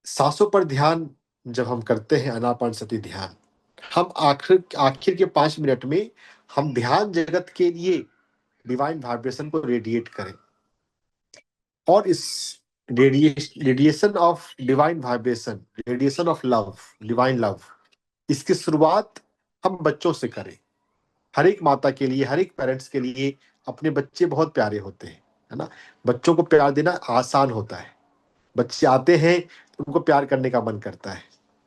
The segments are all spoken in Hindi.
सांसों पर ध्यान जब हम करते हैं, आनापानसति ध्यान, हम आखिर आखिर के 5 मिनट में हम ध्यान जगत के लिए डिवाइन वाइब्रेशन को रेडिएट करें। और इस radiation of divine vibration, radiation of love, divine love, इसकी शुरुआत हम बच्चों से करें। हर एक माता के लिए, हर एक पेरेंट्स के लिए अपने बच्चे बहुत प्यारे होते हैं, है ना। बच्चों को प्यार देना आसान होता है। बच्चे आते हैं तो उनको प्यार करने का मन करता है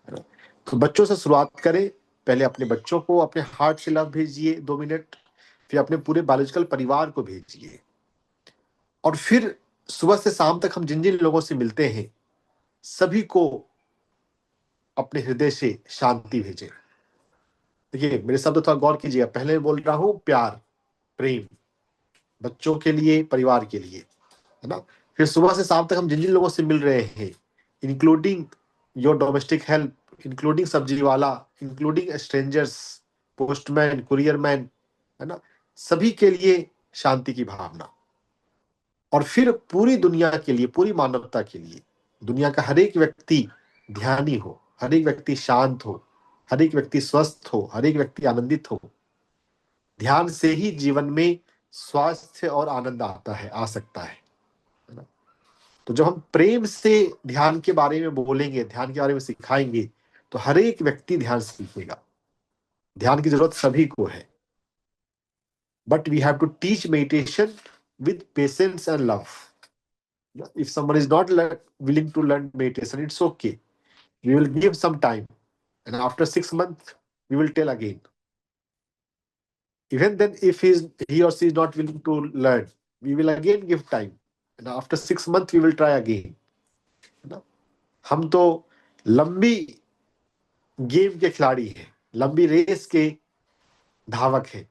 ना। तो बच्चों से शुरुआत करें। पहले अपने बच्चों को अपने हार्ट से लव भेजिए 2 मिनट, फिर अपने पूरे बायोलॉजिकल परिवार को भेजिए, और फिर सुबह से शाम तक हम जिन जिन लोगों से मिलते हैं सभी को अपने हृदय से शांति भेजें। देखिए, मेरे शब्द थोड़ा गौर कीजिएगा। पहले बोल रहा हूं प्यार, प्रेम, बच्चों के लिए, परिवार के लिए, है ना। फिर सुबह से शाम तक हम जिन जिन लोगों से मिल रहे हैं, including your domestic help, including सब्जी वाला, इंक्लूडिंग स्ट्रेंजर्स, पोस्टमैन, कुरियरमैन, है ना, सभी के लिए शांति की भावना। और फिर पूरी दुनिया के लिए, पूरी मानवता के लिए, दुनिया का हर एक व्यक्ति ध्यानी हो, हर एक व्यक्ति शांत हो, हर एक व्यक्ति स्वस्थ हो, हर एक व्यक्ति आनंदित हो। ध्यान से ही जीवन में स्वास्थ्य और आनंद आता है, आ सकता है ना। तो जब हम प्रेम से ध्यान के बारे में बोलेंगे, ध्यान के बारे में सिखाएंगे, तो हर एक व्यक्ति ध्यान सीखेगा। ध्यान की जरूरत सभी को है, but we have to teach meditation with patience and love. If someone is not willing to learn meditation, it's okay. We will give some time, and after 6 months, we will tell again. Even then, if he or she is not willing to learn, we will again give time, and after 6 months, we will try again. है ना? हम तो लंबी गेम के खिलाड़ी हैं, लंबी रेस के धावक हैं।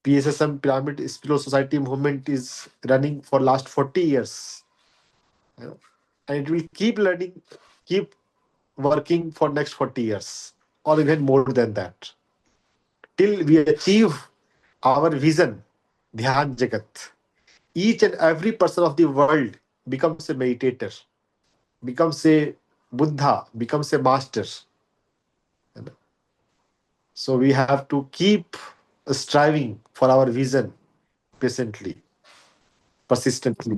PSSM, Pyramid Spiritual Society movement, is running for last 40 years, and it will keep learning, keep working for next 40 years, or even more than that, till we achieve our vision, Dhyan Jagat. Each and every person of the world becomes a meditator, becomes a Buddha, becomes a master. So we have to keep striving for our vision patiently, persistently.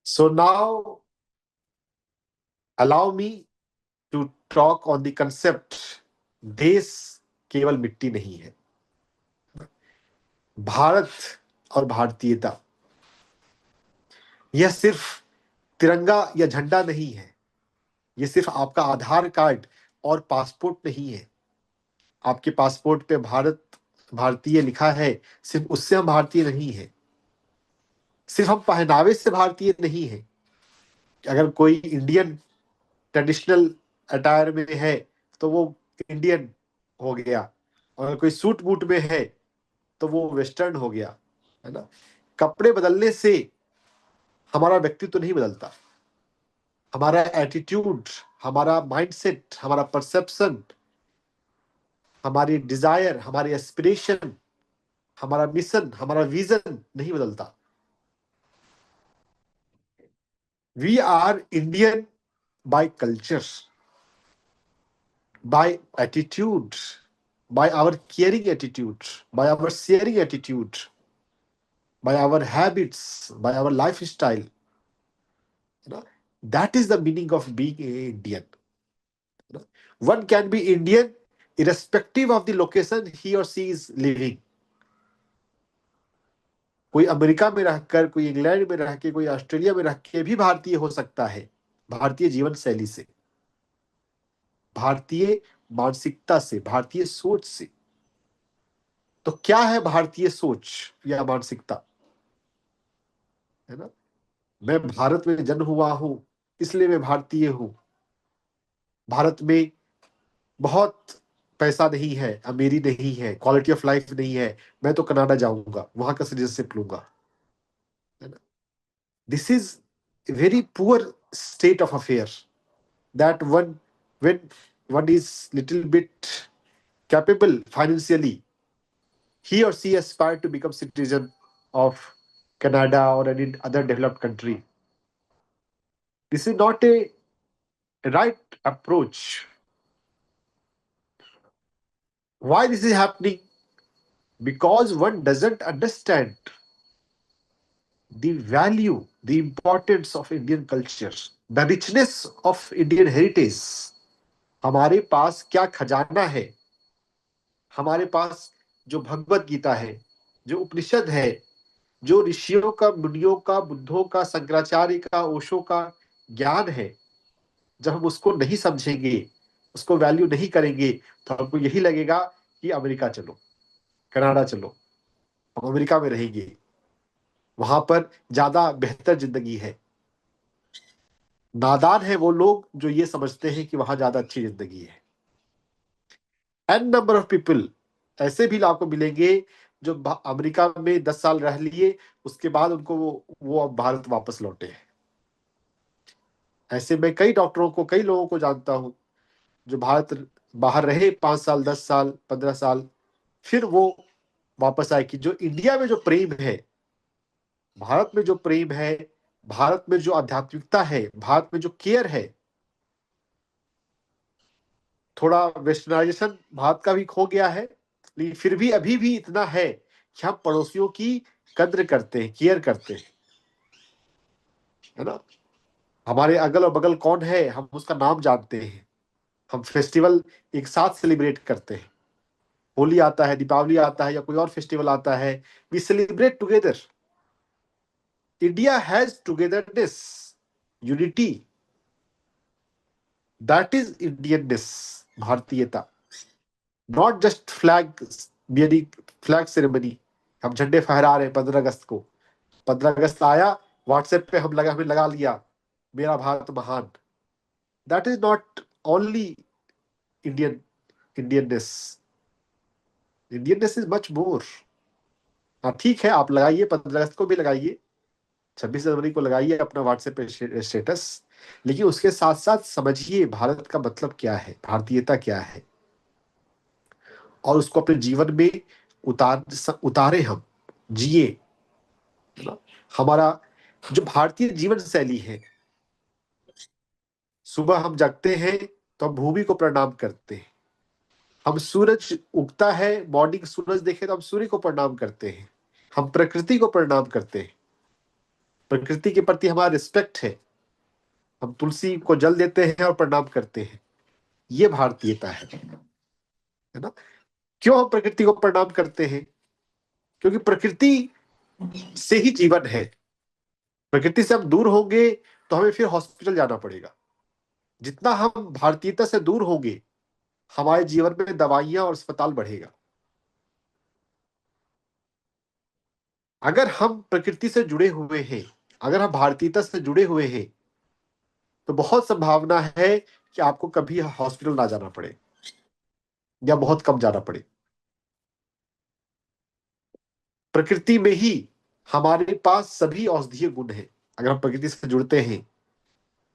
So now allow me to talk on the concept, देश केवल मिट्टी नहीं है। भारत और भारतीयता, यह सिर्फ तिरंगा या झंडा नहीं है। यह सिर्फ आपका आधार कार्ड और पासपोर्ट नहीं है। आपके पासपोर्ट पे भारत, भारतीय लिखा है, सिर्फ उससे हम भारतीय नहीं है। सिर्फ हम पहनावे से भारतीय नहीं है। अगर कोई इंडियन ट्रेडिशनल अटायर में है तो वो इंडियन हो गया, और अगर कोई सूट बूट में है तो वो वेस्टर्न हो गया, है ना। कपड़े बदलने से हमारा व्यक्तित्व नहीं बदलता। हमारा एटीट्यूड, हमारा माइंडसेट, हमारा परसेप्शन, हमारी डिजायर, हमारी एस्पिरेशन, हमारा मिशन, हमारा विजन नहीं बदलता। We are Indian by culture, by attitude, by our caring attitude, by our sharing attitude, by our habits, by our lifestyle. You know, that is the meaning of being a Indian. You know, one can be Indian irrespective of the location he or she is living. कोई अमेरिका में रहकर, कोई इंग्लैंड में रह के, कोई ऑस्ट्रेलिया में रह के भी भारतीय हो सकता है, भारतीय जीवन शैली से, भारतीय मानसिकता से, भारतीय सोच से। तो क्या है भारतीय सोच या मानसिकता, है ना। मैं भारत में जन्म हुआ हूं इसलिए मैं भारतीय हूं। भारत में बहुत पैसा नहीं है, अमीरी नहीं है, क्वालिटी ऑफ लाइफ नहीं है, मैं तो कनाडा जाऊंगा, वहां का सिटीजनशिप लूंगा, है ना। This is very poor state of affair, that one, when one is little bit capable financially, he or she aspire to become citizen of Canada or any other developed country, This is not a right approach. Why this is happening? Because one doesn't understand the value, the importance of Indian culture, the richness of Indian heritage. हमारे पास क्या खजाना है, हमारे पास जो भगवत गीता है, जो उपनिषद है, जो ऋषियों का, मुनियों का, बुद्धों का, शंकराचार्य का, ओशो का ज्ञान है, जब हम उसको नहीं समझेंगे, उसको वैल्यू नहीं करेंगे, तो हमको यही लगेगा कि अमेरिका चलो, कनाडा चलो, हम अमेरिका में रहेंगे, वहां पर ज्यादा बेहतर जिंदगी है। नादान है वो लोग जो ये समझते हैं कि वहां ज्यादा अच्छी जिंदगी है। एन नंबर ऑफ पीपल ऐसे भी आपको मिलेंगे जो अमेरिका में 10 साल रह लिए, उसके बाद उनको वो अब भारत वापस लौटे हैं। ऐसे मैं कई डॉक्टरों को, कई लोगों को जानता हूं जो भारत बाहर रहे 5 साल, 10 साल, 15 साल, फिर वो वापस आए कि जो इंडिया में जो प्रेम है, भारत में जो प्रेम है, भारत में जो आध्यात्मिकता है, भारत में जो केयर है, थोड़ा वेस्टर्नाइजेशन भारत का भी खो गया है, लेकिन फिर भी अभी भी इतना है कि हम पड़ोसियों की कद्र करते हैं, केयर करते हैं, है ना। हमारे अगल और बगल कौन है, हम उसका नाम जानते हैं, हम फेस्टिवल एक साथ सेलिब्रेट करते हैं। होली आता है, दीपावली आता है, या कोई और फेस्टिवल आता है, we celebrate together. India has togetherness, unity, that is Indianness, भारतीयता। नॉट जस्ट फ्लैग, मेरी फ्लैग सेरेमनी, हम झंडे फहरा रहे हैं 15 अगस्त को, 15 अगस्त आया, व्हाट्सएप पे हमें लगा लिया मेरा भारत महान। That is not only Indian, Indianness. Indianness is much more. हाँ ठीक है, आप लगाइए, 15 अगस्त को भी लगाइए, 26 जनवरी को लगाइए अपना व्हाट्सएप पे स्टेटस, लेकिन उसके साथ साथ समझिए भारत का मतलब क्या है, भारतीयता क्या है, और उसको अपने जीवन में उतारे, हम जिए, है ना। हमारा जो भारतीय जीवन शैली है, सुबह हम जगते हैं तो हम भूमि को प्रणाम करते हैं, हम सूरज उगता है, मॉर्निंग सूरज देखे तो हम सूर्य को प्रणाम करते हैं, हम प्रकृति को प्रणाम करते हैं, प्रकृति के प्रति हमारा रिस्पेक्ट है, हम तुलसी को जल देते हैं और प्रणाम करते हैं। ये भारतीयता है ना। क्यों हम प्रकृति को प्रणाम करते हैं? क्योंकि प्रकृति से ही जीवन है। प्रकृति से हम दूर होंगे तो हमें फिर हॉस्पिटल जाना पड़ेगा। जितना हम भारतीयता से दूर होंगे, हमारे जीवन में दवाइयां और अस्पताल बढ़ेगा। अगर हम प्रकृति से जुड़े हुए हैं, अगर हम भारतीयता से जुड़े हुए हैं, तो बहुत संभावना है कि आपको कभी हॉस्पिटल ना जाना पड़े, या बहुत कम जाना पड़े। प्रकृति में ही हमारे पास सभी औषधीय गुण हैं। अगर हम प्रकृति से जुड़ते हैं,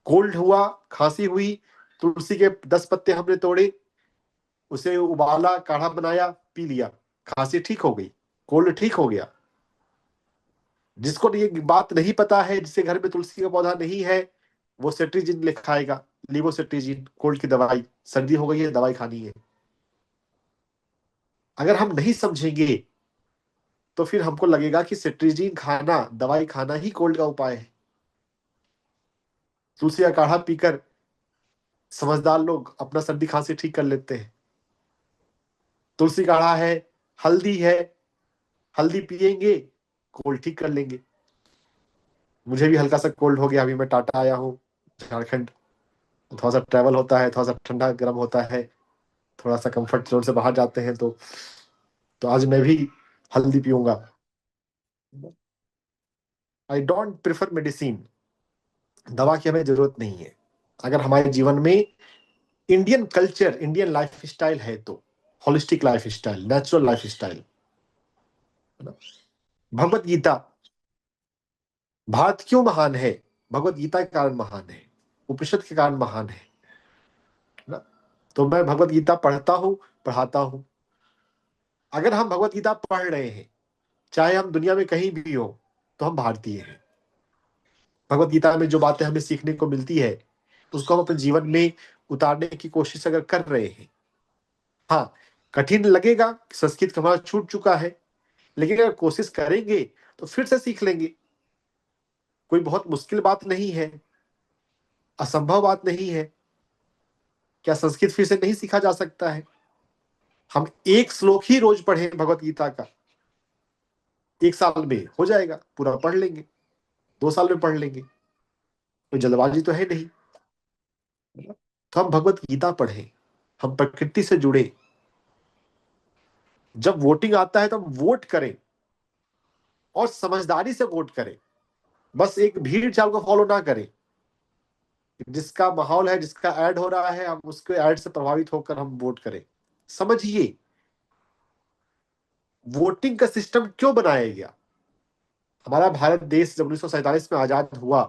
कोल्ड हुआ, खांसी हुई, तुलसी के 10 पत्ते हमने तोड़े, उसे उबाला, काढ़ा बनाया, पी लिया, खांसी ठीक हो गई, कोल्ड ठीक हो गया। जिसको ये बात नहीं पता है, जिसके घर में तुलसी का पौधा नहीं है, वो सेट्रिजिन लिखाएगा, लिवोसेट्रिजिन, कोल्ड की दवाई, सर्दी हो गई है, दवाई खानी है। अगर हम नहीं समझेंगे तो फिर हमको लगेगा कि सेट्रिजिन खाना, दवाई खाना ही कोल्ड का उपाय है। तुलसी का काढ़ा पीकर समझदार लोग अपना सर्दी खांसी ठीक कर लेते हैं। तुलसी काढ़ा है, हल्दी है, हल्दी पिएंगे, कोल्ड ठीक कर लेंगे। मुझे भी हल्का सा कोल्ड हो गया, अभी मैं टाटा आया हूँ, झारखंड। थोड़ा सा ट्रैवल होता है, थोड़ा सा ठंडा गर्म होता है, थोड़ा सा कंफर्ट जोन से बाहर जाते हैं, तो आज मैं भी हल्दी पीऊंगा। I don't prefer medicine. दवा की हमें जरूरत नहीं है। अगर हमारे जीवन में Indian culture, Indian lifestyle है, तो holistic lifestyle, natural lifestyle, Bhagavad Gita. Bharat क्यों महान है? भगवत गीता के कारण महान है, उपनिषद के कारण महान है ना? तो मैं भगवत गीता पढ़ता हूँ, पढ़ाता हूँ। अगर हम भगवत गीता पढ़ रहे हैं, चाहे हम दुनिया में कहीं भी हो, तो हम भारतीय हैं। भगवत गीता में जो बातें हमें सीखने को मिलती है उसको हम अपने जीवन में उतारने की कोशिश अगर कर रहे हैं, हाँ कठिन लगेगा, संस्कृत हमारा छूट चुका है, लेकिन अगर कोशिश करेंगे तो फिर से सीख लेंगे। कोई बहुत मुश्किल बात नहीं है, असंभव बात नहीं है। क्या संस्कृत फिर से नहीं सीखा जा सकता है? हम एक श्लोक ही रोज पढ़े भगवत गीता का, 1 साल में हो जाएगा, पूरा पढ़ लेंगे, 2 साल में पढ़ लेंगे, कोई जल्दबाजी तो है नहीं। तो हम भगवत गीता पढ़े, हम प्रकृति से जुड़े, जब वोटिंग आता है तो हम वोट करें और समझदारी से वोट करें। बस एक भीड़ चाल को फॉलो ना करें। जिसका माहौल है, जिसका ऐड हो रहा है, हम उसके ऐड से प्रभावित होकर हम वोट करें। समझिए वोटिंग का सिस्टम क्यों बनाया गया। हमारा भारत देश जब 1947 में आजाद हुआ,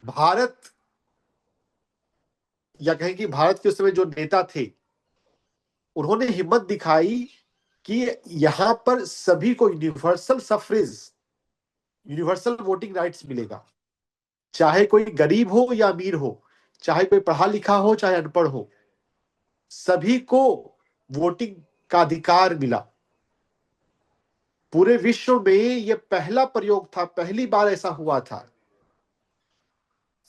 भारत या कहें कि भारत के उस समय जो नेता थे उन्होंने हिम्मत दिखाई कि यहां पर सभी को यूनिवर्सल सफ्रेज, यूनिवर्सल वोटिंग राइट्स मिलेगा। चाहे कोई गरीब हो या अमीर हो, चाहे कोई पढ़ा लिखा हो चाहे अनपढ़ हो, सभी को वोटिंग का अधिकार मिला। पूरे विश्व में यह पहला प्रयोग था, पहली बार ऐसा हुआ था।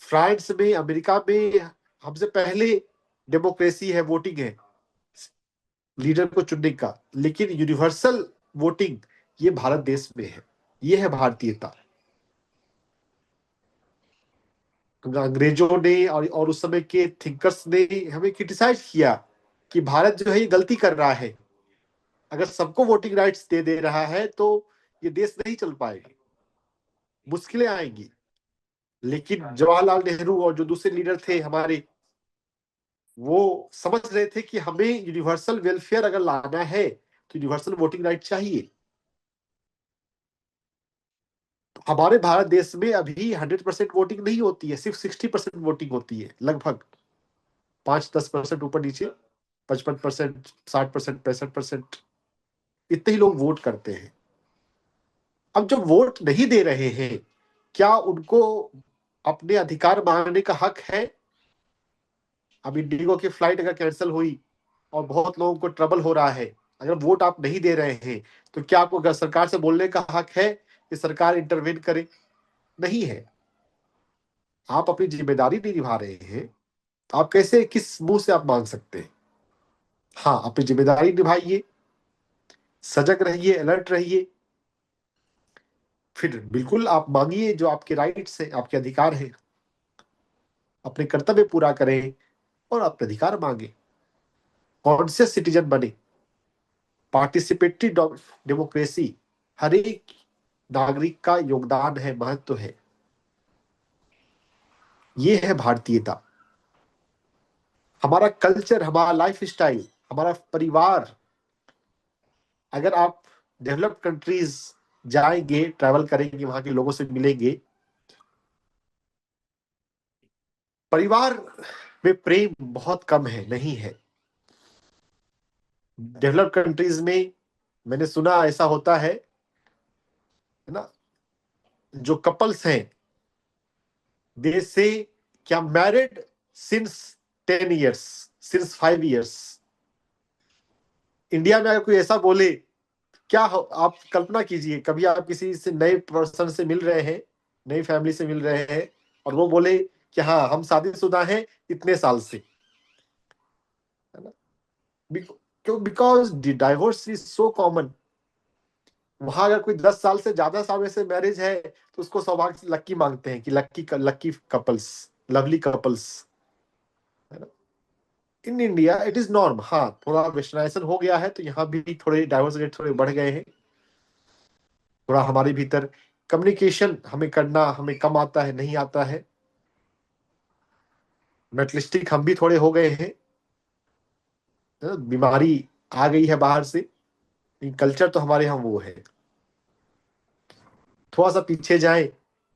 फ्रांस में, अमेरिका में हमसे पहले डेमोक्रेसी है, वोटिंग है लीडर को चुनने का, लेकिन यूनिवर्सल वोटिंग ये भारत देश में है। ये है भारतीयता। अंग्रेजों ने और उस समय के थिंकर्स ने हमें क्रिटिसाइज किया कि भारत जो है ये गलती कर रहा है, अगर सबको वोटिंग राइट्स दे दे रहा है तो ये देश नहीं चल पाएगा, मुश्किलें आएंगी। लेकिन जवाहरलाल नेहरू और जो दूसरे लीडर थे हमारे, वो समझ रहे थे कि हमें यूनिवर्सल वेलफेयर अगर लाना है तो यूनिवर्सल वोटिंग राइट चाहिए। हमारे भारत देश में अभी 100% वोटिंग नहीं होती है, सिर्फ 60% वोटिंग होती है, लगभग 5-10% ऊपर नीचे, 55%, 60%, 65% इतने ही लोग वोट करते हैं। अब जब वोट नहीं दे रहे हैं, क्या उनको अपने अधिकार मांगने का हक है? अब इंडिगो की फ्लाइट अगर कैंसिल हुई और बहुत लोगों को ट्रबल हो रहा है, अगर वोट आप नहीं दे रहे हैं तो क्या आपको सरकार से बोलने का हक है कि सरकार इंटरवेन करे? नहीं है। आप अपनी जिम्मेदारी नहीं निभा रहे हैं तो आप कैसे, किस मुंह से आप मांग सकते हैं? हाँ, अपनी जिम्मेदारी निभाइए, सजग रहिए, अलर्ट रहिए, फिर बिल्कुल आप मांगिए जो आपके राइट्स हैं, आपके अधिकार हैं। अपने कर्तव्य पूरा करें और अपने अधिकार मांगे, कॉन्शियस सिटीजन बने। पार्टिसिपेटरी डेमोक्रेसी, हर एक नागरिक का योगदान है, महत्व है। ये है भारतीयता, हमारा कल्चर, हमारा लाइफ स्टाइल, हमारा परिवार। अगर आप डेवलप्ड कंट्रीज जाएंगे, ट्रैवल करेंगे, वहां के लोगों से मिलेंगे, परिवार में प्रेम बहुत कम है, नहीं है। डेवलप्ड कंट्रीज में मैंने सुना ऐसा होता है ना, जो कपल्स हैं दे से क्या married since 10 years, since 5 years। India में अगर कोई ऐसा बोले, क्या आप कल्पना कीजिए, कभी आप किसी से नए पर्सन से मिल रहे हैं, नई फैमिली से मिल रहे हैं और वो बोले कि हाँ हम शादीशुदा हैं इतने साल से, है ना? क्यों? Because divorce is so common. वहां अगर कोई 10 साल से ज्यादा समय से मैरिज है तो उसको सौभाग्य लक्की मांगते हैं कि लक्की लक्की कपल्स, लवली कपल्स, है ना? In India it is norm. हाँ, थोड़ा वेस्टर्नाइजेशन हो गया है तो यहाँ भी थोड़े डाइवोर्स रेट थोड़े बढ़ गए हैं। थोड़ा हमारे भीतर कम्युनिकेशन हमें करना, हमें कम आता है, नहीं आता है। मेटलिस्टिक हम भी थोड़े हो गए हैं, है ना? बीमारी आ गई है बाहर से, लेकिन कल्चर तो हमारे यहाँ वो है। थोड़ा सा पीछे जाए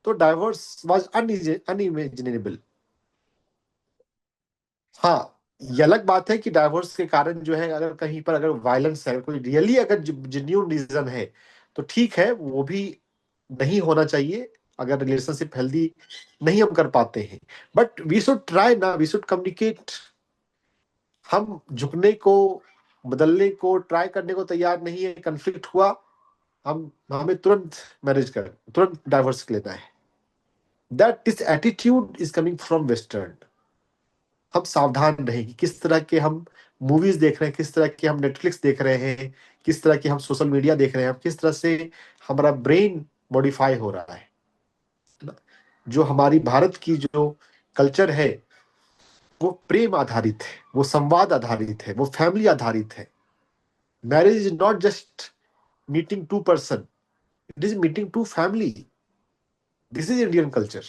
तो डाइवोर्स वाज अनइमेजिनेबल। हाँ, ये अलग बात है कि डाइवोर्स के कारण जो है, अगर कहीं पर अगर वायलेंस है, कोई रियली अगर जेन्युइन रीजन है तो ठीक है, वो भी नहीं होना चाहिए। अगर रिलेशनशिप हेल्दी नहीं हम कर पाते हैं। बट वी शुड ट्राई ना, वी शुड कम्युनिकेट। हम झुकने को, बदलने को, ट्राई करने को तैयार नहीं है। कन्फ्लिक्ट हुआ, हम हमें तुरंत मैरिज कर, तुरंत डाइवर्स लेना है। That this attitude is coming from western. हम सावधान रहें कि किस तरह के हम मूवीज देख रहे हैं, किस तरह के हम नेटफ्लिक्स देख रहे हैं, किस तरह के हम सोशल मीडिया देख रहे हैं, किस तरह से हमारा ब्रेन मॉडिफाई हो रहा है ना? जो हमारी भारत की जो कल्चर है वो प्रेम आधारित है, वो संवाद आधारित है, वो फैमिली आधारित है। Marriage is not just meeting two person, it is meeting two family. This is Indian culture.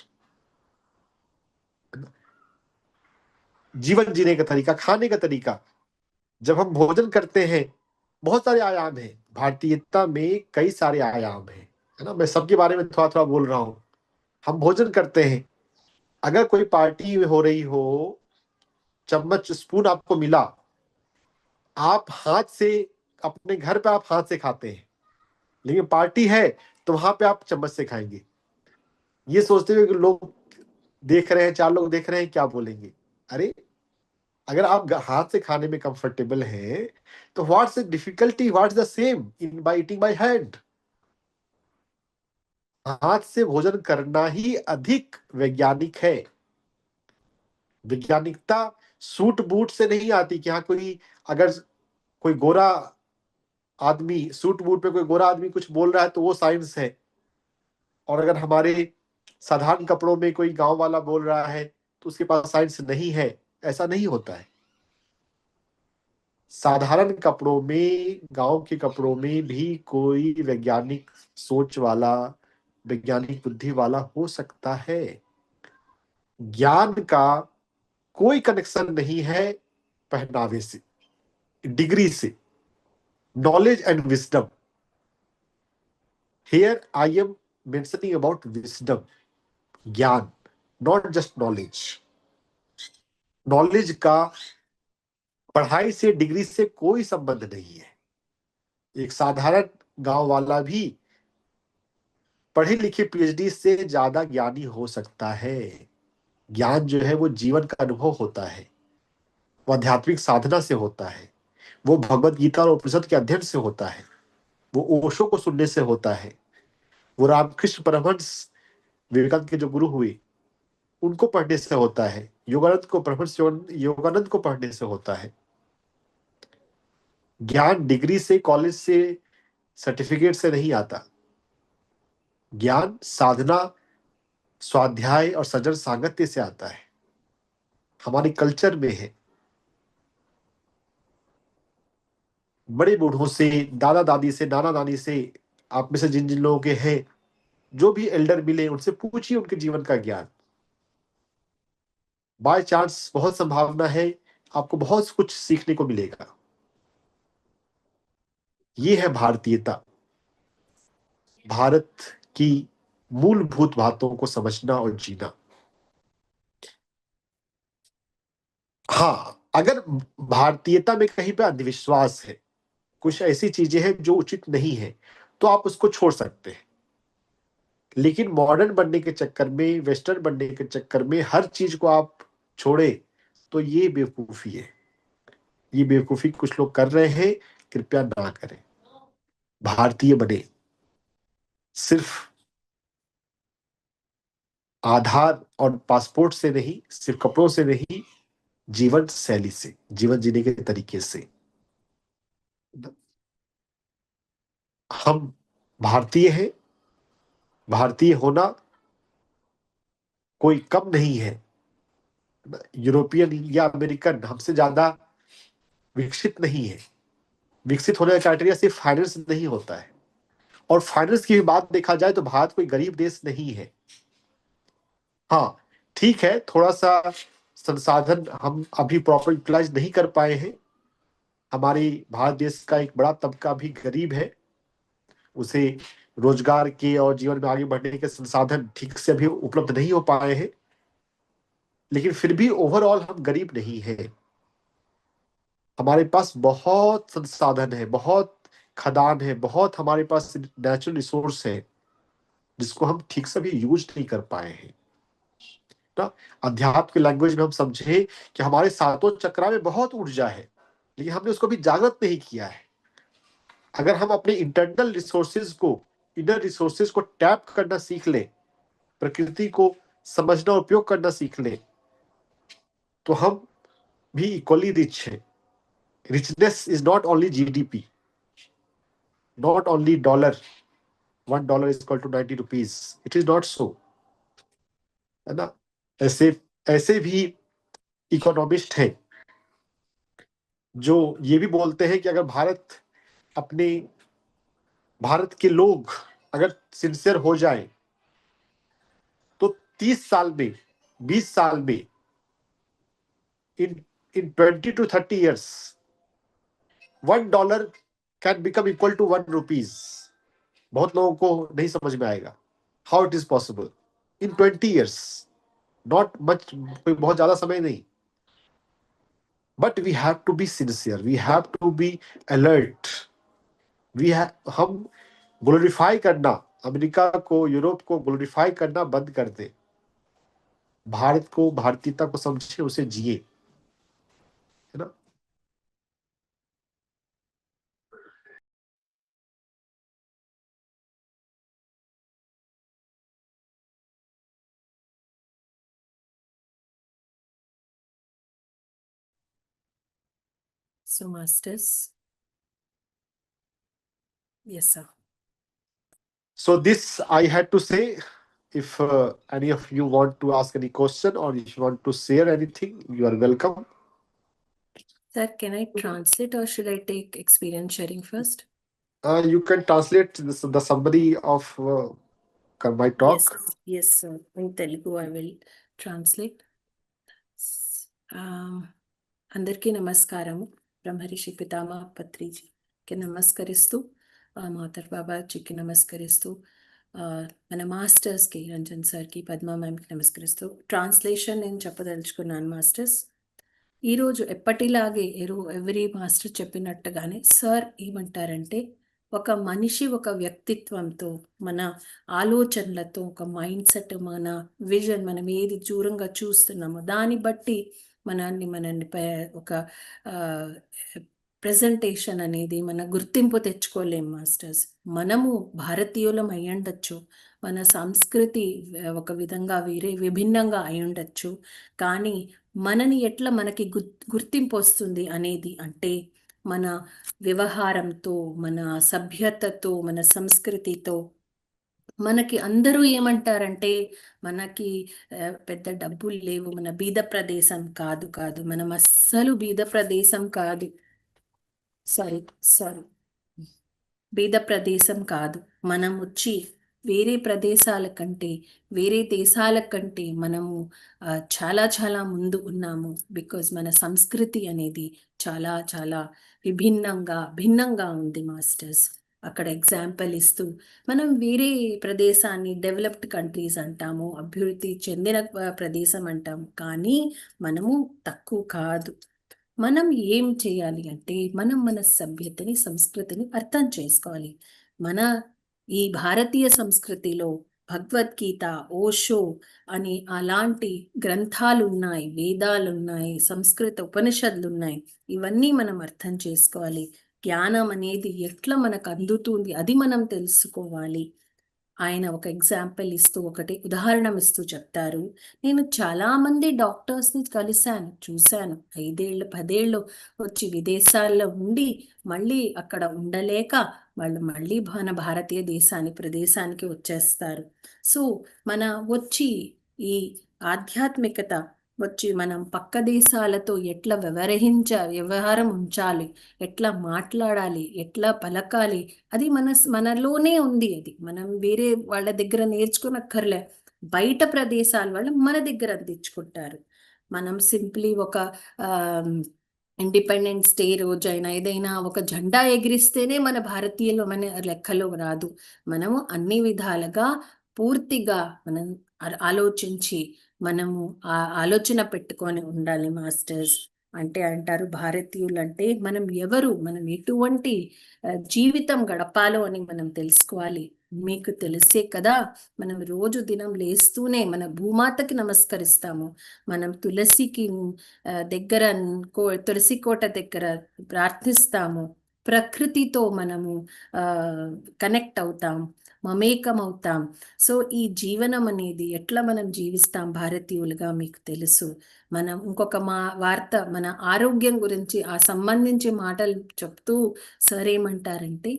जीवन जीने का तरीका, खाने का तरीका, जब हम भोजन करते हैं, बहुत सारे आयाम हैं भारतीयता में, कई सारे आयाम हैं, है ना? मैं सबके बारे में थोड़ा थोड़ा बोल रहा हूँ। हम भोजन करते हैं, अगर कोई पार्टी हो रही हो, चम्मच स्पून आपको मिला, आप हाथ से, अपने घर पे आप हाथ से खाते हैं, लेकिन पार्टी है तो वहां पे आप चम्मच से खाएंगे, ये सोचते हुए कि लोग देख रहे हैं, चार लोग देख रहे हैं, क्या बोलेंगे। अरे, अगर आप हाथ से खाने में कंफर्टेबल हैं तो what's the difficulty, what's the same in by eating by hand. हाथ से भोजन करना ही अधिक वैज्ञानिक है। वैज्ञानिकता सूट बूट से नहीं आती कि हाँ, कोई अगर कोई गोरा आदमी सूट बूट पे, कोई गोरा आदमी कुछ बोल रहा है तो वो साइंस है, और अगर हमारे साधारण कपड़ों में कोई गांव वाला बोल रहा है तो उसके पास साइंस नहीं है। ऐसा नहीं होता है। साधारण कपड़ों में, गांव के कपड़ों में भी कोई वैज्ञानिक सोच वाला, वैज्ञानिक बुद्धि वाला हो सकता है। ज्ञान का कोई कनेक्शन नहीं है पहनावे से, डिग्री से। Knowledge and wisdom, here I am mentioning about wisdom, ज्ञान, नॉट जस्ट नॉलेज। नॉलेज का पढ़ाई से, डिग्री से कोई संबंध नहीं है। एक साधारण गांव वाला भी पढ़े लिखे पीएचडी से ज्यादा ज्ञानी हो सकता है। ज्ञान जो है वो जीवन का अनुभव होता है, वो आध्यात्मिक साधना से होता है, वो भगवत गीता और उपनिषद के अध्ययन से होता है, वो ओशो को सुनने से होता है, वो रामकृष्ण परमहंस, विवेकानंद के जो गुरु हुए, उनको पढ़ने से होता है, योगानंद को, परमहंस योगानंद को पढ़ने से होता है। ज्ञान डिग्री से, कॉलेज से, सर्टिफिकेट से नहीं आता। ज्ञान साधना, स्वाध्याय और सजन सागत्य से आता है, हमारे कल्चर में है। बड़े बूढ़ों से, दादा दादी से, नाना नानी से, आप में से जिन जिन लोगों के हैं, जो भी एल्डर मिले उनसे पूछिए उनके जीवन का ज्ञान। बाय चांस बहुत संभावना है आपको बहुत कुछ सीखने को मिलेगा। ये है भारतीयता, भारत की मूलभूत बातों को समझना और जीना। हाँ, अगर भारतीयता में कहीं पे अंधविश्वास है, कुछ ऐसी चीजें हैं जो उचित नहीं है, तो आप उसको छोड़ सकते हैं। लेकिन मॉडर्न बनने के चक्कर में, वेस्टर्न बनने के चक्कर में हर चीज को आप छोड़े, तो ये बेवकूफी है। ये बेवकूफी कुछ लोग कर रहे हैं, कृपया ना करें। भारतीय बने सिर्फ आधार और पासपोर्ट से नहीं, सिर्फ कपड़ों से नहीं, जीवन शैली से, जीवन जीने के तरीके से। हम भारतीय हैं। भारतीय होना कोई कम नहीं है। यूरोपियन या अमेरिकन हमसे ज्यादा विकसित नहीं है। विकसित होने का क्राइटेरिया सिर्फ फाइनेंस नहीं होता है। और फाइनेंस की भी बात देखा जाए तो भारत कोई गरीब देश नहीं है। हाँ, ठीक है, थोड़ा सा संसाधन हम अभी प्रॉपर यूटिलाइज नहीं कर पाए हैं। हमारी भारत देश का एक बड़ा तबका भी गरीब है, उसे रोजगार के और जीवन में आगे बढ़ने के संसाधन ठीक से अभी उपलब्ध नहीं हो पाए हैं। लेकिन फिर भी ओवरऑल हम गरीब नहीं है। हमारे पास बहुत संसाधन है, बहुत खदान है, बहुत हमारे पास नेचुरल रिसोर्स है। जिसको हम ठीक से भी यूज नहीं कर पाए हैं ना। अध्यात्म की लैंग्वेज में हम समझे कि हमारे सातों चक्रा में बहुत ऊर्जा है, लेकिन हमने उसको भी जागृत नहीं किया है। अगर हम अपने इंटरनल रिसोर्सेज को, इनर रिसोर्सेज को टैप करना सीख ले, प्रकृति को समझना और उपयोग करना सीख ले, तो हम भी इक्वली रिच है। Richness is not only GDP, not only dollar, $1 is equal to 90 rupees. It is not so, है ना। ऐसे ऐसे भी इकोनॉमिस्ट हैं जो ये भी बोलते हैं कि अगर भारत के लोग अगर सिंसियर हो जाए तो 30 साल में, 20 साल में, इन 20 to 30 years, $1 can become equal to ₹1। बहुत लोगों को नहीं समझ में आएगा how it is possible in 20 years, not much, कोई बहुत ज्यादा समय नहीं। But we have to be sincere, we have to be alert. हम ग्लोरीफाई करना, अमेरिका को, यूरोप को ग्लोरीफाई करना बंद कर दे, भारत को, भारतीयता को समझे, उसे जिए, है ना। So, masters. Yes, sir. So this I had to say. If any of you want to ask any question or if you want to share anything, you are welcome. Sir, can I translate or should I take experience sharing first? You can translate the summary of my talk. Yes, sir. In Telugu, I will translate. అందరికీ నమస్కారము. బ్రహ్మర్షి పితామహ పత్రిజీకి నమస్కరిస్తూ, మాతర్ బాబాజీకి నమస్కరిస్తూ, మన మాస్టర్స్కి, రంజన్ సార్కి, పద్మా మ్యామ్కి నమస్కరిస్తూ ట్రాన్స్లేషన్ నేను చెప్పదలుచుకున్నాను మాస్టర్స్. ఈరోజు ఎప్పటిలాగే ఎవ్రీ మాస్టర్ చెప్పినట్టుగానే సార్ ఏమంటారంటే, ఒక మనిషి ఒక వ్యక్తిత్వంతో, మన ఆలోచనలతో, ఒక మైండ్ సెట్, మన విజన్, మనం ఏది దూరంగా చూస్తున్నామో దాన్ని బట్టి మనల్ని ఒక ప్రెజెంటేషన్ అనేది మన గుర్తింపు తెచ్చుకోలేం మాస్టర్స్. మనము భారతీయులం అయి ఉండొచ్చు, మన సంస్కృతి ఒక విధంగా వేరే విభిన్నంగా అయి ఉండొచ్చు, కానీ మనని ఎట్లా మనకి గుర్తింపు వస్తుంది అనేది అంటే మన వ్యవహారంతో, మన సభ్యతతో, మన సంస్కృతితో. మనకి అందరూ ఏమంటారంటే, మనకి పెద్ద డబ్బులు లేవు, మన బీద ప్రదేశం కాదు, మనం అస్సలు బీద ప్రదేశం కాదు. సారీ బీద ప్రదేశం కాదు. మనం వచ్చి వేరే ప్రదేశాల కంటే, వేరే దేశాల కంటే మనము చాలా చాలా ముందు ఉన్నాము. బికాజ్ మన సంస్కృతి అనేది చాలా చాలా భిన్నంగా ఉంది మాస్టర్స్. అక్కడ ఎగ్జాంపుల్ ఇస్తూ, మనం వేరే ప్రదేశాన్ని డెవలప్డ్ కంట్రీస్ అంటాము, అభివృద్ధి చెందిన ప్రదేశం అంటాము, కానీ మనము తక్కువ కాదు. మనం ఏం చేయాలి అంటే, మన సభ్యతని, సంస్కృతిని అర్థం చేసుకోవాలి. మన ఈ భారతీయ సంస్కృతిలో భగవద్గీత, ఓషో అని అలాంటి గ్రంథాలు ఉన్నాయి, వేదాలు ఉన్నాయి, సంస్కృత ఉపనిషత్తులు ఉన్నాయి. ఇవన్నీ మనం అర్థం చేసుకోవాలి. జ్ఞానం అనేది ఎట్లా మనకు అందుతుంది అది మనం తెలుసుకోవాలి. ఆయన ఒక ఎగ్జాంపుల్ ఇస్తూ, ఒకటి ఉదాహరణ ఇస్తూ చెప్తారు. నేను చాలామంది డాక్టర్స్ని కలిశాను, చూశాను. 5 ఏళ్ళు 10 ఏళ్ళు వచ్చి విదేశాల్లో ఉండి మళ్ళీ అక్కడ ఉండలేక వాళ్ళు మళ్ళీ మన భారతీయ ప్రదేశానికి వచ్చేస్తారు. సో మన వచ్చి ఈ ఆధ్యాత్మికత వచ్చి మనం పక్క దేశాలతో ఎట్లా వ్యవహారం ఉంచాలి, ఎట్లా మాట్లాడాలి, ఎట్లా పలకాలి, అది మనలోనే ఉంది. అది మనం వేరే వాళ్ళ దగ్గర నేర్చుకోనక్కర్లే. బయట ప్రదేశాల వాళ్ళు మన దగ్గర తెచ్చుకుంటారు. మనం సింప్లీ ఒక ఇండిపెండెన్స్ డే రోజైనా ఏదైనా ఒక జెండా ఎగిరిస్తేనే మన భారతీయులు మన లెక్కలో రాదు. మనము అన్ని విధాలుగా పూర్తిగా మనం ఆలోచించి, మనము ఆ ఆలోచన పెట్టుకొని ఉండాలి మాస్టర్స్. అంటే అంటారు భారతీయులంటే మనం ఎవరు, మనం ఎటువంటి జీవితం గడపాలో అని మనం తెలుసుకోవాలి. మీకు తెలిసే కదా, మనం రోజు దినం లేస్తూనే మన భూమాతకి నమస్కరిస్తాము. మనం తులసికి దగ్గర తులసి కోట దగ్గర ప్రార్థిస్తాము. ప్రకృతితో మనము ఆ కనెక్ట్ అవుతాం, మమేకం అవుతాం. సో ఈ జీవనం అనేది ఎట్లా మనం జీవిస్తాం భారతీయులుగా మీకు తెలుసు. మనం ఇంకొక వార్త మన ఆరోగ్యం గురించి ఆ సంబంధించి మాటలు చెప్తూ సార్ ఏమంటారంటే,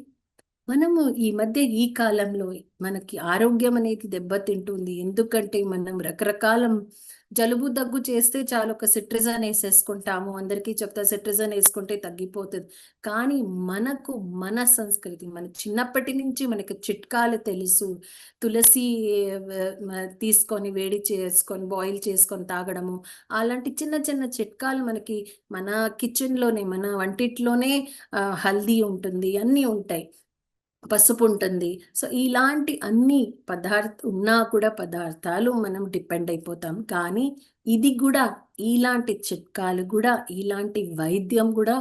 మనము ఈ మధ్య ఈ కాలంలో మనకి ఆరోగ్యం అనేది దెబ్బతింటుంది. ఎందుకంటే మనం రకరకాల జలుబు దగ్గు చేస్తే చాలు ఒక సిట్రిజన్ వేసేసుకుంటాము. అందరికీ చెప్తా సిట్రిజన్ వేసుకుంటే తగ్గిపోతుంది. కానీ మనకు మన సంస్కృతి, మన చిన్నప్పటి నుంచి మనకి చిట్కాలు తెలుసు. తులసి తీసుకొని వేడి చేసుకొని బాయిల్ చేసుకొని తాగడము, అలాంటి చిన్న చిన్న చిట్కాలు మనకి మన కిచెన్లోనే, మన వంటిట్లోనే హల్దీ ఉంటుంది, అన్నీ ఉంటాయి, పసుపు ఉంటుంది. సో ఇలాంటి అన్ని ఉన్నా కూడా పదార్థాలు మనం డిపెండ్ అయిపోతాం. కానీ ఇది కూడా, ఇలాంటి చిట్కాలు కూడా, ఇలాంటి వైద్యం కూడా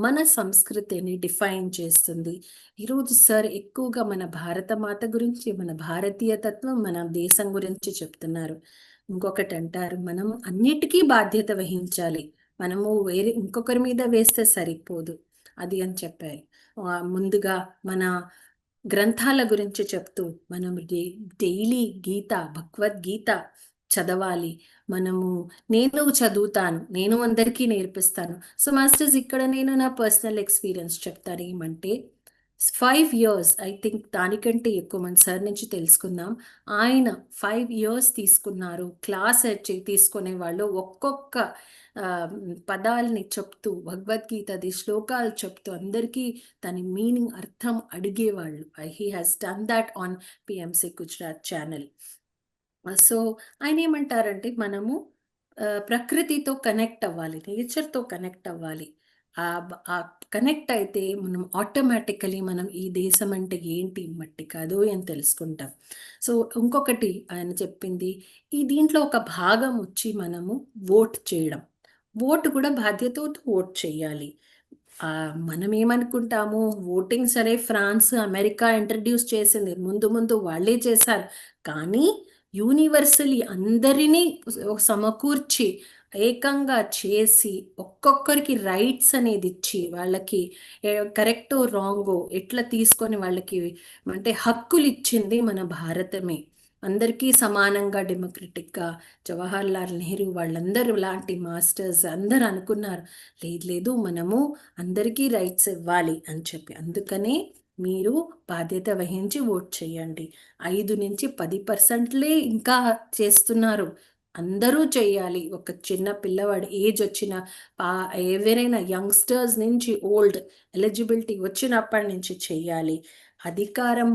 మన సంస్కృతిని డిఫైన్ చేస్తుంది. ఈరోజు సార్ ఎక్కువగా మన భారత మాత గురించి, మన భారతీయ తత్వం, మన దేశం గురించి చెప్తున్నారు. ఇంకొకటి అంటారు, మనం అన్నిటికీ బాధ్యత వహించాలి, మనము వేరే ఇంకొకరి మీద వేస్తే సరిపోదు అది అని చెప్పారు. ముందుగా మన గ్రంథాల గురించి చెప్తూ మనం డైలీ భగవద్గీత చదవాలి. మనము నేను చదువుతాను, నేను అందరికీ నేర్పిస్తాను. సో మాస్టర్స్, ఇక్కడ నేను నా పర్సనల్ ఎక్స్పీరియన్స్ చెప్తాను. ఏమంటే 5 years, ఐ థింక్ దానికంటే ఎక్కువ మన సార్ నుంచి తెలుసుకుందాం. ఆయన 5 years తీసుకున్నారు క్లాస్ తీసుకునే వాళ్ళు. ఒక్కొక్క ఆ, పదాలని చెప్తూ, భగవద్గీతది శ్లోకాలు చెప్తూ అందరికీ దాని మీనింగ్ అర్థం అడిగేవాళ్ళు. He has done that on PMC Gujarat channel. So ఆయన ఏమంటారంటే, మనము ప్రకృతితో కనెక్ట్ అవ్వాలి, నేచర్తో కనెక్ట్ అవ్వాలి. ఆ కనెక్ట్ అయితే మనం ఆటోమేటికలీ మనం ఈ దేశం అంటే ఏంటి, మట్టి కాదు అని తెలుసుకుంటాం. సో ఇంకొకటి ఆయన చెప్పింది, ఈ దీంట్లో ఒక భాగం వచ్చి మనము ఓట్ చేయడం. ఓటు కూడా బాధ్యతతో ఓట్ చేయాలి. మనం ఏమనుకుంటాము, ఓటింగ్ సరే ఫ్రాన్స్ అమెరికా ఇంట్రడ్యూస్ చేసింది, ముందు ముందు వాళ్ళే చేశారు. కానీ యూనివర్సలీ అందరినీ సమకూర్చి ఏకంగా చేసి ఒక్కొక్కరికి రైట్స్ అనేది ఇచ్చి, వాళ్ళకి కరెక్టో రాంగో ఎట్లా తీసుకొని వాళ్ళకి అంటే హక్కులు ఇచ్చింది మన భారతమే. అందరికీ సమానంగా డెమోక్రటిక్గా జవహర్ లాల్ నెహ్రూ వాళ్ళందరూ లాంటి మాస్టర్స్ అందరు అనుకున్నారు, లేదు లేదు మనము అందరికీ రైట్స్ ఇవ్వాలి అని చెప్పి. అందుకనే మీరు బాధ్యత వహించి ఓట్ చేయండి. 5 నుంచి 10%లే ఇంకా చేస్తున్నారు. అందరూ చేయాలి. ఒక చిన్న పిల్లవాడు ఏజ్ వచ్చిన ఎవరైనా యంగ్స్టర్స్ నుంచి ఓల్డ్ ఎలిజిబిలిటీ వచ్చినప్పటి నుంచి చెయ్యాలి. అధికారం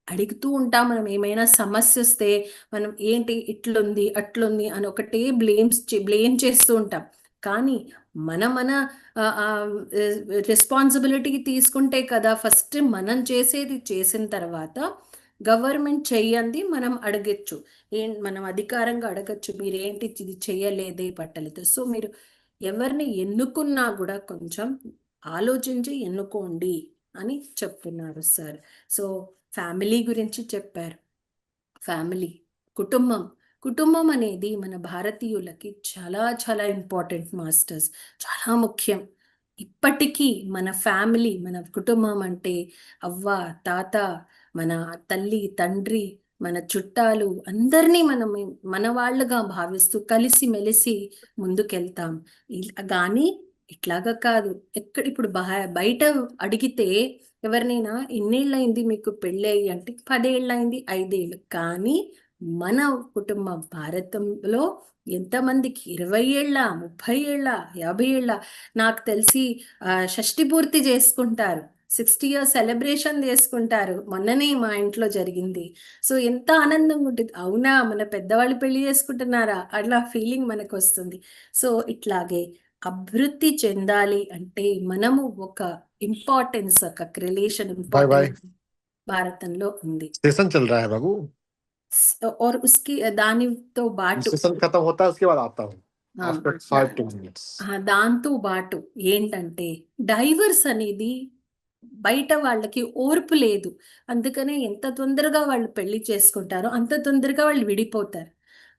అడుగుతూ ఉంటాం. మనం ఏమైనా సమస్య వస్తే మనం ఏంటి ఇట్లుంది అట్లుంది అని ఒకటే బ్లేమ్ చేస్తూ ఉంటాం. కానీ మన మన రెస్పాన్సిబిలిటీ తీసుకుంటే కదా, ఫస్ట్ మనం చేసేది చేసిన తర్వాత గవర్నమెంట్ చెయ్యంది మనం అడగచ్చు. మనం అధికారంగా అడగచ్చు, మీరేంటి ఇది చెయ్యలేదే పట్టలేదు. సో మీరు ఎవరిని ఎన్నుకున్నా కూడా కొంచెం ఆలోచించి ఎన్నుకోండి అని చెప్తున్నారు సార్. సో ఫ్యామిలీ గురించి చెప్పారు. ఫ్యామిలీ, కుటుంబం. కుటుంబం అనేది మన భారతీయులకి చాలా చాలా ఇంపార్టెంట్ మాస్టర్స్, చాలా ముఖ్యం. ఇప్పటికీ మన ఫ్యామిలీ, మన కుటుంబం అంటే అవ్వ, తాత, మన తల్లి, తండ్రి, మన చుట్టాలు అందరినీ మనం మన వాళ్ళుగా భావిస్తూ కలిసి మెలిసి ముందుకెళ్తాం. కానీ ఇట్లాగా కాదు. ఇప్పుడు బయట అడిగితే ఎవరినైనా ఎన్నేళ్ళయింది మీకు పెళ్ళయి అంటే 10 ఏళ్ళయింది, 5 ఏళ్ళు. కానీ మన కుటుంబం భారతంలో ఎంతమందికి 20 ఏళ్ళ, 30 ఏళ్ళ, 50 ఏళ్ళ, నాకు తెలిసి షష్ఠి పూర్తి చేసుకుంటారు, 60 years సెలబ్రేషన్ చేసుకుంటారు. మొన్ననే మా ఇంట్లో జరిగింది. సో ఎంత ఆనందంగా ఉంటుంది. అవునా, మన పెద్దవాళ్ళు పెళ్లి చేసుకుంటున్నారా అట్లా ఫీలింగ్ మనకు వస్తుంది. సో ఇట్లాగే అభివృద్ధి చెందాలి అంటే మనము ఒక ఇంపార్టెన్స్, ఒక రిలేషన్ बाय बाय। ఇంపార్టెన్స్ భారతంలో ఉంది. सेशन चल रहा है बाबू। और उसकी दानिతో బాటు सेशन खत्म होता है उसके बाद आता हूँ। ఆ, ఆఫ్టర్ దా- 5-10 minutes. దాంతో పాటు ఏంటంటే డైవర్స్ అనేది బయట వాళ్ళకి ఓర్పు లేదు. అందుకనే ఎంత తొందరగా వాళ్ళు పెళ్లి చేసుకుంటారో అంత తొందరగా వాళ్ళు విడిపోతారు.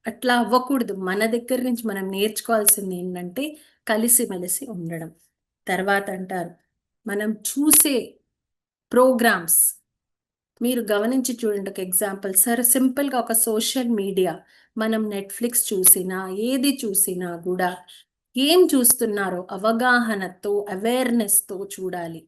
అట్లా అవ్వకూడదు. మన దగ్గర నుంచి మనం నేర్చుకోవాల్సింది ఏంటంటే కలిసిమెలిసి ఉండడం. తర్వాత అంటారు మనం చూసే ప్రోగ్రామ్స్ మీరు గమనించి చూడండి. ఒక ఎగ్జాంపుల్ సార్, సింపుల్గా ఒక సోషల్ మీడియా మనం నెట్ఫ్లిక్స్ చూసినా ఏది చూసినా కూడా ఏం చూస్తున్నారో అవగాహనతో అవేర్నెస్తో చూడాలి.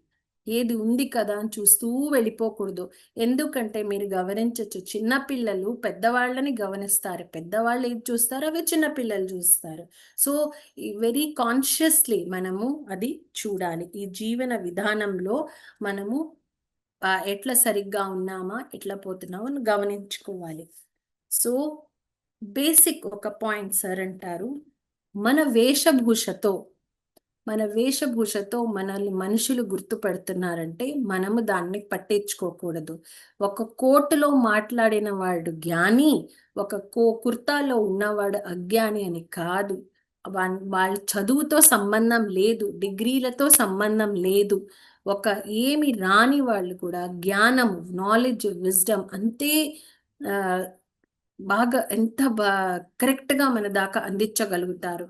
ఏది ఉంది కదా అని చూస్తూ వెళ్ళిపోకూడదు. ఎందుకంటే మీరు గమనించవచ్చు, చిన్నపిల్లలు పెద్దవాళ్ళని గమనిస్తారు, పెద్దవాళ్ళు ఏది చూస్తారో అవి చిన్నపిల్లలు చూస్తారు. సో వెరీ కాన్షియస్లీ మనము అది చూడాలి. ఈ జీవన విధానంలో మనము ఎట్లా సరిగ్గా ఉన్నామా ఎట్లా పోతున్నామో అని గమనించుకోవాలి. సో బేసిక్ ఒక పాయింట్ సార్ అంటారు, మన వేషభూషతో మనల్ని మనుషులు గుర్తుపడుతున్నారంటే మనము దాన్ని పట్టించుకోకూడదు. ఒక కోర్టులో మాట్లాడిన వాడు జ్ఞాని, ఒక కుర్తాలో ఉన్నవాడు అజ్ఞాని అని కాదు. వాళ్ళ చదువుతో సంబంధం లేదు, డిగ్రీలతో సంబంధం లేదు. ఒక ఏమి రాని వాళ్ళు కూడా జ్ఞానం, నాలెడ్జ్, విజ్డమ్ అంతే ఆ, బాగా ఎంత కరెక్ట్గా మన దాకా అందించగలుగుతారు.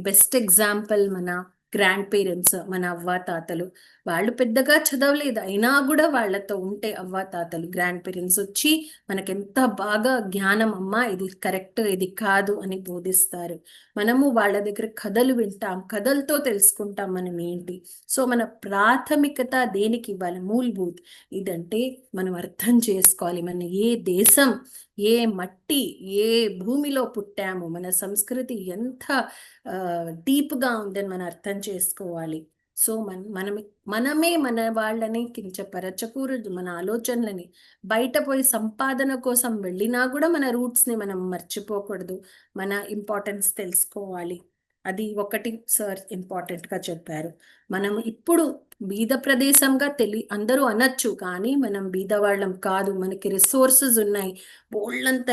బెస్ట్ ఎగ్జాంపుల్ మన గ్రాండ్ పేరెంట్స్, మన అవ్వ తాతలు. వాళ్ళు పెద్దగా చదవలేదు అయినా కూడా వాళ్ళతో ఉంటే అవ్వ తాతలు గ్రాండ్ పేరెంట్స్ వచ్చి మనకెంత బాగా జ్ఞానం, అమ్మ ఇది కరెక్ట్ ఇది కాదు అని బోధిస్తారు. మనము వాళ్ళ దగ్గర కథలు వింటాం, కథలతో తెలుసుకుంటాం మనం ఏంటి. సో మన ప్రాథమికత దేనికి ఇవ్వాలి, మూల్భూత్ ఇదంటే మనం అర్థం చేసుకోవాలి మన ఏ దేశం, ఏ మట్టి, ఏ భూమిలో పుట్టాము, మన సంస్కృతి ఎంత డీప్గా ఉందని మనం అర్థం చేసుకోవాలి. సో మనమే మన వాళ్ళని కించపరచకూడదు. మన ఆలోచనలని బయట పోయి సంపాదన కోసం వెళ్ళినా కూడా మన రూట్స్ని మనం మర్చిపోకూడదు. మన ఇంపార్టెన్స్ తెలుసుకోవాలి. అది ఒకటి సార్ ఇంపార్టెంట్గా చెప్పారు. మనం ఇప్పుడు బీద ప్రదేశంగా అందరూ అనొచ్చు, కానీ మనం బీదవాళ్ళం కాదు. మనకి రిసోర్సెస్ ఉన్నాయి, బోల్డంత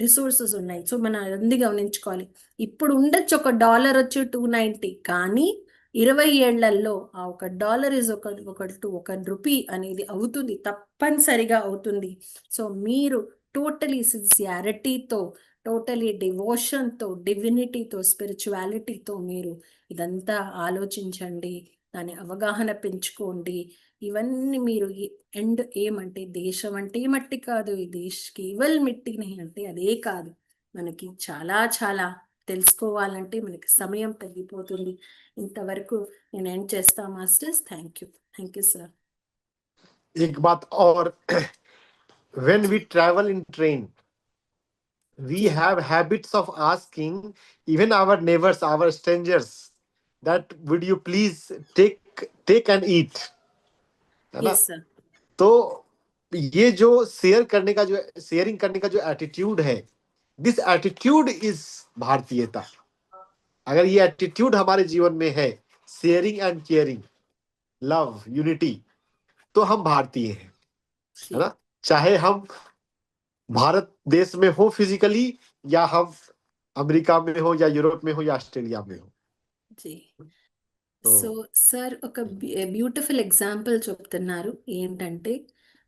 రిసోర్సెస్ ఉన్నాయి. సో మనం అన్ని గమనించుకోవాలి. ఇప్పుడు ఉండొచ్చు ఒక డాలర్ వచ్చి 290, కానీ 20 ఏళ్లలో ఆ $1 ఇస్ ఒక రూపీ అనేది అవుతుంది, తప్పనిసరిగా అవుతుంది. సో మీరు టోటలీ సిన్సియారిటీతో, టోటలీ డివోషన్తో, డివినిటీతో, స్పిరిచువాలిటీతో మీరు ఇదంతా ఆలోచించండి, దాని అవగాహన పెంచుకోండి. ఇవన్నీ మీరు ఎండ్ ఏమంటే దేశం అంటే మట్టి కాదు, ఈ దేశ్ కేవల్ మిట్టిని అంటే అదే కాదు. మనకి చాలా చాలా తెలుసుకోవాలంటే మనకి సమయం తగ్గిపోతుంది. ఇంతవరకు నేను ఎండ్ చేస్తా మాస్టర్స్. Thank you sir. एक बात और, when we travel in train, we ji have habits of asking even our neighbors, our strangers, that would you please take and eat, है ना? Yes sir. तो ये जो शेयरिंग करने का जो एटीट्यूड है, दिस एटीट्यूड इज भारतीयता. अगर ये एटीट्यूड हमारे जीवन में है, sharing and caring, love, unity, तो हम भारतीय हैं, है जी ना? चाहे हम भारत देश में हो फिजिकली, या हम अमेरिका में हो, या यूरोप में हो, या ऑस्ट्रेलिया में हो. जी. సో तो సార్ ఒక బ్యూటిఫుల్ ఎగ్జాంపుల్ చెప్తున్నారు. ఏంటంటే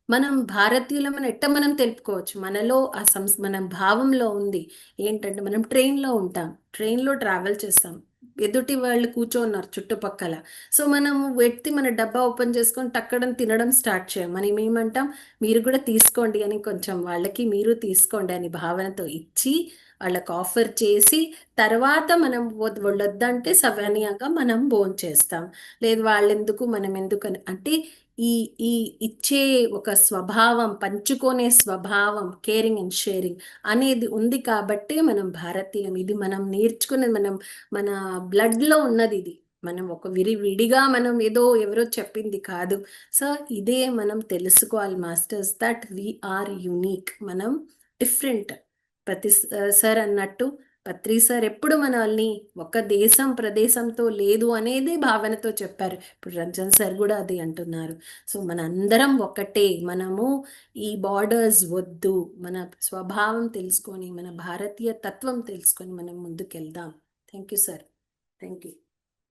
మనం భారతీయులం అని ఎట్ట మనం తెలుపుకోవచ్చు, మనలో ఆ మన భావంలో ఉంది. ఏంటంటే మనం ట్రైన్లో ఉంటాం, ట్రైన్లో ట్రావెల్ చేస్తాం, ఎదుటి వాళ్ళు కూర్చోన్నారు చుట్టుపక్కల. సో మనం వ్యక్తి మన డబ్బా ఓపెన్ చేసుకొని టక్కడం తినడం స్టార్ట్ చేయం. మనం ఏమంటాం, మీరు కూడా తీసుకోండి అని, కొంచెం వాళ్ళకి మీరు తీసుకోండి అని భావనతో ఇచ్చి వాళ్ళకు ఆఫర్ చేసి తర్వాత మనం వద్దంటే సవనీయంగా మనం భోంచేస్తాం. లేదు వాళ్ళెందుకు మనం ఎందుకు అని అంటే ఈ ఈ ఇచ్చే ఒక స్వభావం, పంచుకునే స్వభావం, కేరింగ్ అండ్ షేరింగ్ అనేది ఉంది కాబట్టి మనం భారతీయం. ఇది మనం నేర్చుకునేది, మన బ్లడ్లో ఉన్నది ఇది. మనం ఒక విడిగా మనం ఏదో ఎవరో చెప్పింది కాదు. సో ఇదే మనం తెలుసుకోవాలి మాస్టర్స్, దట్ వీఆర్ యూనిక్, మనం డిఫరెంట్. ప్రతి సార్ అన్నట్టు పత్రి సార్ ఎప్పుడు మనల్ని ఒక దేశం ప్రదేశంతో లేదు అనేది భావనతో చెప్పారు. ఇప్పుడు రంజన్ సార్ కూడా అది అంటున్నారు. సో మన అందరం ఒకటే, మనము ఈ బార్డర్స్ వద్దు, మన స్వభావం తెలుసుకొని, మన భారతీయ తత్వం తెలుసుకొని మనం ముందుకెళ్దాం. Thank you sir. Thank you.